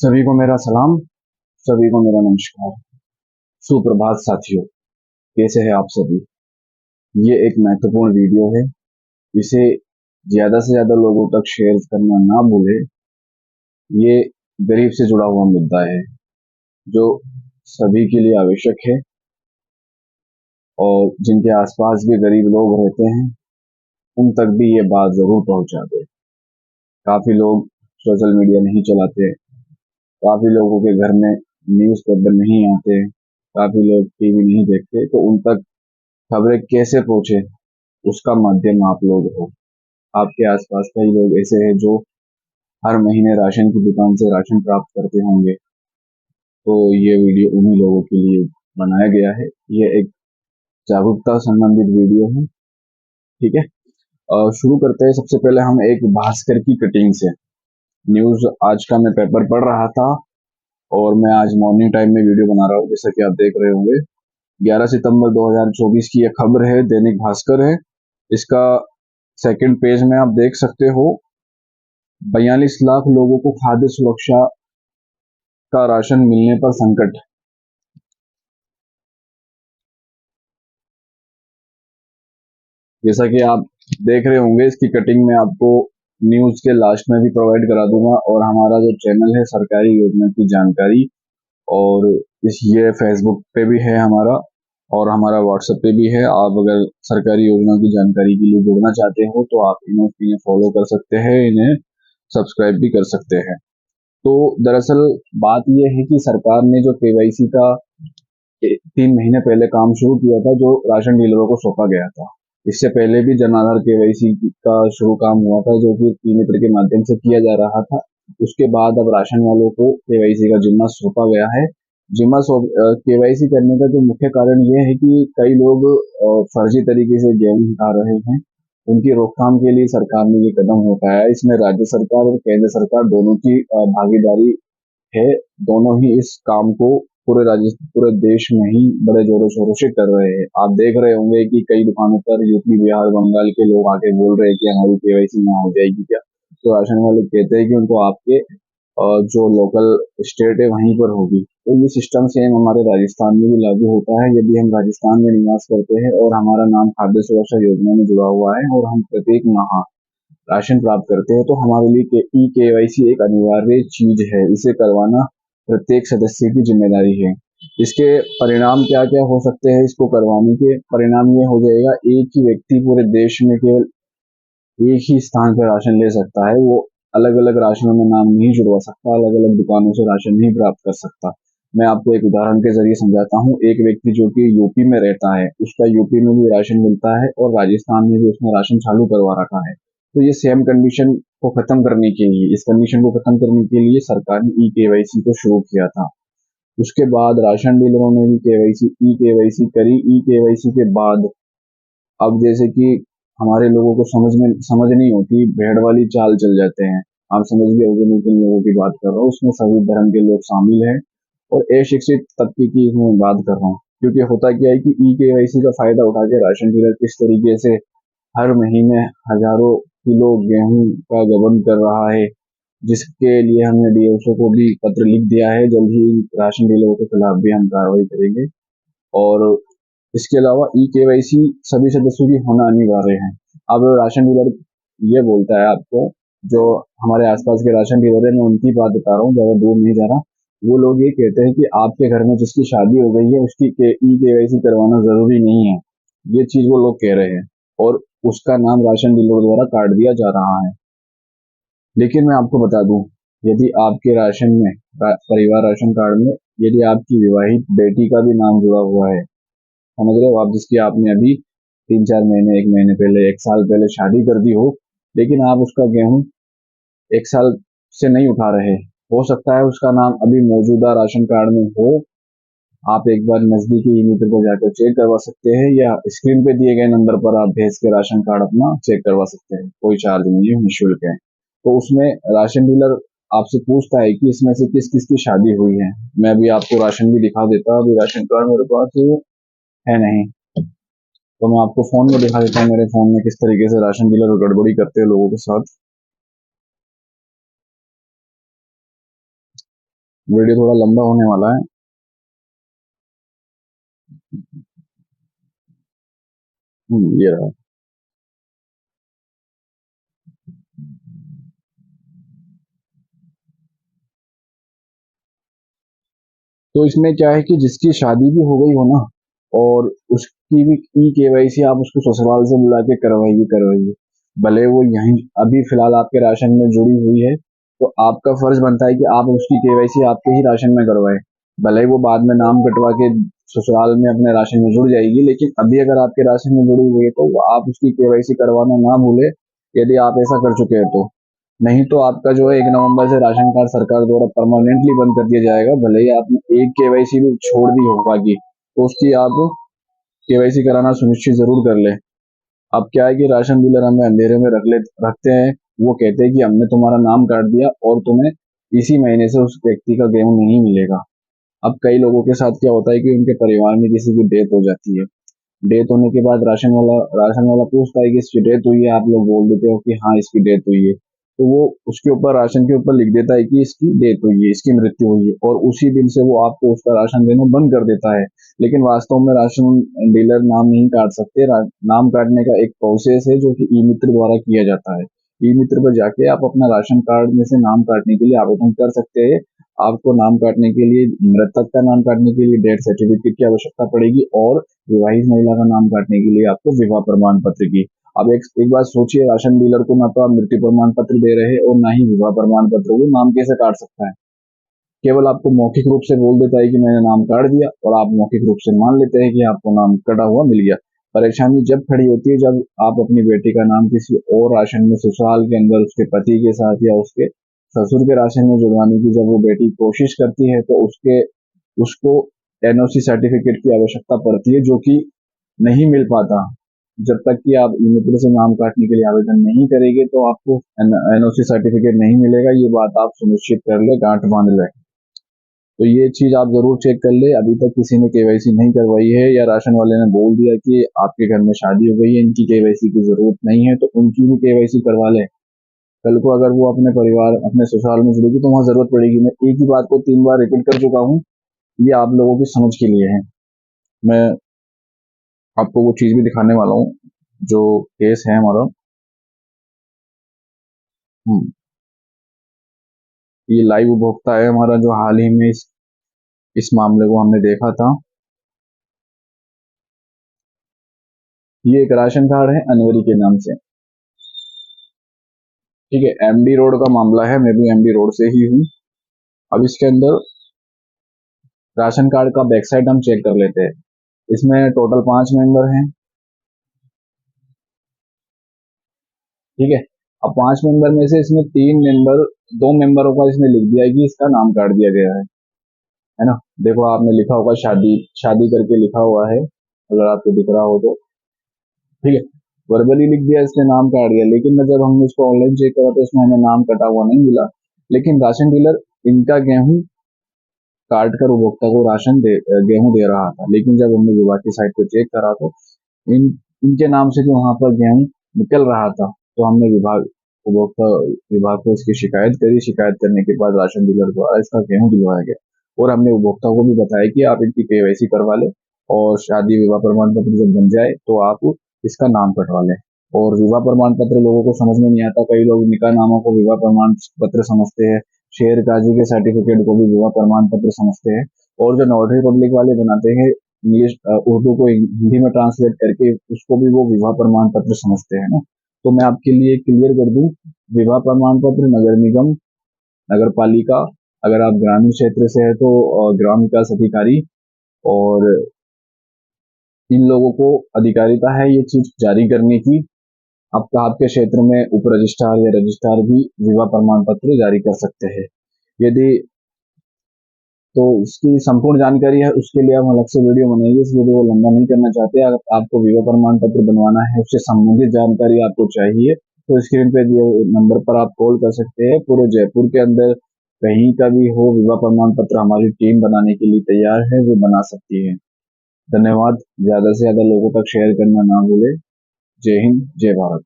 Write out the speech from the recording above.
सभी को मेरा सलाम, सभी को मेरा नमस्कार। सुप्रभात साथियों, कैसे हैं आप सभी। ये एक महत्वपूर्ण वीडियो है, इसे ज्यादा से ज्यादा लोगों तक शेयर करना ना भूले। ये गरीब से जुड़ा हुआ मुद्दा है जो सभी के लिए आवश्यक है, और जिनके आसपास भी गरीब लोग रहते हैं उन तक भी ये बात जरूर पहुंचा दे। काफी लोग सोशल मीडिया नहीं चलाते, काफी लोगों के घर में न्यूज पेपर नहीं आते, काफी लोग टीवी नहीं देखते, तो उन तक खबरें कैसे पहुंचे उसका माध्यम आप लोग हो। आपके आसपास कई लोग ऐसे हैं जो हर महीने राशन की दुकान से राशन प्राप्त करते होंगे, तो ये वीडियो उन्हीं लोगों के लिए बनाया गया है। ये एक जागरूकता संबंधित वीडियो है, ठीक है। शुरू करते हैं। सबसे पहले हम एक भास्कर की कटिंग से। न्यूज आज का मैं पेपर पढ़ रहा था और मैं आज मॉर्निंग टाइम में वीडियो बना रहा हूँ, जैसा कि आप देख रहे होंगे। 11 सितंबर 2024 की यह खबर है, दैनिक भास्कर है। इसका सेकंड पेज में आप देख सकते हो, 42 लाख लोगों को खाद्य सुरक्षा का राशन मिलने पर संकट। जैसा कि आप देख रहे होंगे, इसकी कटिंग में आपको न्यूज के लास्ट में भी प्रोवाइड करा दूंगा, और हमारा जो चैनल है सरकारी योजना की जानकारी, और इस ये फेसबुक पे भी है हमारा, और हमारा व्हाट्सएप पे भी है। आप अगर सरकारी योजना की जानकारी के लिए जुड़ना चाहते हो तो आप इन्हें फॉलो कर सकते हैं, इन्हें सब्सक्राइब भी कर सकते हैं। तो दरअसल बात यह है कि सरकार ने जो केवाईसी का 3 महीने पहले काम शुरू किया था, जो राशन डीलरों को सौंपा गया था। इससे पहले भी जन आधार केवाईसी का शुरू काम हुआ था, जो कि ई मित्र के माध्यम से किया जा रहा था। उसके बाद अब राशन वालों को केवाईसी का जिम्मा सौंपा गया है। केवाईसी करने का जो मुख्य कारण ये है कि कई लोग फर्जी तरीके से गेहूं हटा रहे हैं। उनकी रोकथाम के लिए सरकार ने ये कदम उठाया। इसमें राज्य सरकार और केंद्र सरकार दोनों की भागीदारी है। दोनों ही इस काम को पूरे देश में ही बड़े जोरों शोरों से कर रहे हैं। आप देख रहे होंगे कि कई दुकानों पर यूपी, बिहार, बंगाल के लोग आके बोल रहे हैं कि हमारी केवाईसी ना हो जाएगी क्या। तो राशन वाले कहते हैं कि उनको आपके जो लोकल स्टेट है वहीं पर होगी। तो ये सिस्टम सेम हमारे राजस्थान में भी लागू होता है। यदि हम राजस्थान में निवास करते हैं और हमारा नाम खाद्य सुरक्षा योजना में जुड़ा हुआ है और हम प्रत्येक माह राशन प्राप्त करते हैं, तो हमारे लिए ई केवाईसी एक अनिवार्य चीज है। इसे करवाना प्रत्येक सदस्य की जिम्मेदारी है। इसके परिणाम क्या क्या हो सकते हैं? इसको करवाने के परिणाम ये हो जाएगा, एक ही व्यक्ति पूरे देश में केवल एक ही स्थान पर राशन ले सकता है। वो अलग अलग राशनों में नाम नहीं जुड़वा सकता, अलग अलग दुकानों से राशन नहीं प्राप्त कर सकता। मैं आपको एक उदाहरण के जरिए समझाता हूँ। एक व्यक्ति जो कि यूपी में रहता है, उसका यूपी में भी राशन मिलता है और राजस्थान में भी उसने राशन चालू करवा रखा है। तो ये सेम कंडीशन को खत्म करने के लिए, इस कंडीशन को खत्म करने के लिए सरकार ने ई केवाईसी को शुरू किया था। उसके बाद राशन डीलरों ने भी ई केवाईसी करी। ई केवाईसी के बाद अब जैसे कि हमारे लोगों को समझ नहीं होती, भेड़ वाली चाल चल जाते हैं। आप समझ गए होंगे मैं किन लोगों की बात कर रहा हूँ। उसमें सभी धर्म के लोग शामिल हैं और अशिक्षित तबके की इसमें बात कर रहा हूँ। क्योंकि होता क्या है कि ई केवाईसी का फायदा उठा के राशन डीलर किस तरीके से हर महीने हजारों किलो गेहूं का गबन कर रहा है, जिसके लिए हमने डीएसओ को भी पत्र लिख दिया है। जल्द ही राशन डीलरों के खिलाफ भी हम कार्रवाई करेंगे। और इसके अलावा ई केवाईसी सभी सदस्यों की होना अनिवार्य है। अब राशन डीलर ये बोलता है आपको, जो हमारे आसपास के राशन डीलर है, मैं उनकी बात बता रहा हूँ, ज्यादा दूर नहीं जा रहा। वो लोग ये कहते हैं कि आपके घर में जिसकी शादी हो गई है उसकी ई केवाईसी करवाना जरूरी नहीं है। ये चीज वो लोग कह रहे हैं और उसका नाम राशन डीलर द्वारा काट दिया जा रहा है। लेकिन मैं आपको बता दूं, यदि आपके राशन में परिवार राशन कार्ड में यदि आपकी विवाहित बेटी का भी नाम जुड़ा हुआ है, समझ रहे हो आप, जिसकी आपने अभी 3-4 महीने, 1 महीने पहले, 1 साल पहले शादी कर दी हो, लेकिन आप उसका गेहूं 1 साल से नहीं उठा रहे, हो सकता है उसका नाम अभी मौजूदा राशन कार्ड में हो। आप एक बार नजदीकी ई मित्र को जाकर चेक करवा सकते हैं, या स्क्रीन पे दिए गए नंबर पर आप भेज के राशन कार्ड अपना चेक करवा सकते हैं। कोई चार्ज नहीं है, निःशुल्क है। तो उसमें राशन डीलर आपसे पूछता है कि इसमें से किस किस की शादी हुई है। मैं अभी आपको राशन भी दिखा देता हूँ। अभी राशन कार्ड मेरे पास है नहीं, तो मैं आपको फोन में दिखा देता हूँ मेरे फोन में किस तरीके से राशन डीलर गड़बड़ी करते हैं लोगों के साथ। वीडियो थोड़ा लंबा होने वाला है। ये रहा। तो इसमें क्या है कि जिसकी शादी भी हो गई हो ना, और उसकी भी ई केवाईसी आप उसको ससुराल से बुला के करवाइए करवाइए, भले वो यहीं अभी फिलहाल आपके राशन में जुड़ी हुई है, तो आपका फर्ज बनता है कि आप उसकी केवाईसी आपके ही राशन में करवाएं। भले ही वो बाद में नाम कटवा के ससुराल में अपने राशन में जुड़ जाएगी, लेकिन अभी अगर आपके राशन में जुड़ी हुई है तो आप उसकी केवाईसी करवाना ना भूले, यदि आप ऐसा कर चुके हैं तो। नहीं तो आपका जो है 1 नवंबर से राशन कार्ड सरकार द्वारा परमानेंटली बंद कर दिया जाएगा, भले ही आपने एक केवाईसी भी छोड़ दी हो बाकी, तो उसकी आप केवाईसी कराना सुनिश्चित जरूर कर ले। अब क्या है कि राशन डीलर हमें अंधेरे में रखते हैं। वो कहते हैं कि हमने तुम्हारा नाम काट दिया और तुम्हें इसी महीने से उस व्यक्ति का गेहूं नहीं मिलेगा। अब कई लोगों के साथ क्या होता है कि उनके परिवार में किसी की डेथ हो जाती है। डेथ होने के बाद राशन वाला पूछता है कि इसकी डेथ हुई है, आप लोग बोल देते हो कि हाँ इसकी डेथ हुई है, तो वो उसके ऊपर राशन के ऊपर लिख देता है कि इसकी डेथ हुई है, इसकी मृत्यु हुई है, और उसी दिन से वो आपको उसका राशन देना बंद कर देता है। लेकिन वास्तव में राशन डीलर नाम नहीं काट सकते। नाम काटने का एक प्रोसेस है जो कि ई मित्र द्वारा किया जाता है। ई मित्र पर जाके आप अपना राशन कार्ड में से नाम काटने के लिए आवेदन कर सकते हैं। आपको नाम काटने के लिए मृतक का नाम काटने के लिए डेथ सर्टिफिकेट की आवश्यकता पड़ेगी, और विवाहित महिला का नाम काटने के लिए आपको विवाह प्रमाण पत्र की। अब एक बात सोचिए, राशन डीलर को ना तो आप मृत्यु प्रमाण पत्र दे रहे हैं और ना ही विवाह प्रमाण पत्र, वो नाम कैसे काट सकता है? केवल आपको मौखिक रूप से बोल देता है कि मैंने नाम काट दिया, और आप मौखिक रूप से मान लेते हैं कि आपको नाम कटा हुआ मिल गया। परेशानी जब खड़ी होती है जब आप अपनी बेटी का नाम किसी और राशन में ससुराल के अंदर उसके पति के साथ या उसके ससुर के राशन में जुड़वाने की जब वो बेटी कोशिश करती है, तो उसको एनओसी सर्टिफिकेट की आवश्यकता पड़ती है, जो कि नहीं मिल पाता। जब तक कि आप ई मित्र से नाम काटने के लिए आवेदन नहीं करेंगे तो आपको एनओसी सर्टिफिकेट नहीं मिलेगा। ये बात आप सुनिश्चित कर ले, गांठ बांध ले। तो ये चीज आप जरूर चेक कर ले। अभी तक किसी ने केवाईसी नहीं करवाई है, या राशन वाले ने बोल दिया कि आपके घर में शादी हो गई है, इनकी केवाईसी की जरूरत नहीं है, तो उनकी भी केवाईसी करवा ले। कल को अगर वो अपने परिवार अपने ससुराल में जुड़ेगी तो वहां जरूरत पड़ेगी। मैं एक ही बात को 3 बार रिपीट कर चुका हूँ, ये आप लोगों की समझ के लिए है। मैं आपको वो चीज भी दिखाने वाला हूँ जो केस है हमारा। हम्म, ये लाइव उपभोक्ता है हमारा, जो हाल ही में इस मामले को हमने देखा था। ये एक राशन कार्ड है अनवरी के नाम से। ठीक है, एमडी रोड का मामला है, मैं भी एमडी रोड से ही हूँ। अब इसके अंदर राशन कार्ड का बैक साइड हम चेक कर लेते हैं। इसमें टोटल 5 मेंबर हैं। ठीक है, अब 5 मेंबर में से इसमें 3 मेंबर, 2 मेंबरों का इसने लिख दिया है कि इसका नाम काट दिया गया है ना। देखो आपने लिखा होगा शादी, शादी करके लिखा हुआ है, अगर आपको दिख रहा हो तो। ठीक है, वर्बली लिख दिया, इसने नाम काट दिया, लेकिन जब हमने इसको ऑनलाइन चेक करा तो इसमें हमें नाम कटा हुआ नहीं मिला। लेकिन राशन डीलर इनका गेहूं काट कर उपभोक्ता को गेहूं दे रहा था। लेकिन जब हमने विभाग की साइट पर चेक करा तो इन इनके नाम से जो वहां पर गेहूं निकल रहा था, तो हमने उपभोक्ता विभाग को इसकी शिकायत करी। शिकायत करने के बाद राशन डीलर द्वारा इसका गेहूं दिलवाया गया, और हमने उपभोक्ता को भी बताया कि आप इनकी केवाईसी करवा ले, और शादी विवाह प्रमाण पत्र जब बन जाए तो आप इसका नाम कटवा लें। और विवाह प्रमाण पत्र लोगों को समझ में नहीं आता, कई लोग निकाह नामों को विवाह प्रमाण पत्र समझते हैं, शेर काजी के सर्टिफिकेट को भी विवाह प्रमाण पत्र समझते हैं, और जो नोटरी पब्लिक वाले बनाते हैं इंग्लिश उर्दू को हिंदी में ट्रांसलेट करके, उसको भी वो विवाह प्रमाण पत्र समझते हैं ना। तो मैं आपके लिए क्लियर कर दूं, विवाह प्रमाण पत्र नगर निगम, नगर पालिका, अगर आप ग्रामीण क्षेत्र से है तो ग्राम विकास अधिकारी, और इन लोगों को अधिकारिता है ये चीज जारी करने की। आपके क्षेत्र में उप रजिस्ट्रार या रजिस्ट्रार भी विवाह प्रमाण पत्र जारी कर सकते हैं। यदि तो इसकी संपूर्ण जानकारी है, उसके लिए हम अलग से वीडियो बनाएंगे। इस वीडियो को लंबा नहीं करना चाहते। अगर आपको विवाह प्रमाण पत्र बनवाना है, उससे संबंधित जानकारी आपको चाहिए, तो स्क्रीन पे दिए नंबर पर आप कॉल कर सकते हैं। पूरे जयपुर के अंदर कहीं का भी हो, विवाह प्रमाण पत्र हमारी टीम बनाने के लिए तैयार है, वो बना सकती है। धन्यवाद। ज्यादा से ज्यादा लोगों तक शेयर करना ना भूले। जय हिंद, जय भारत।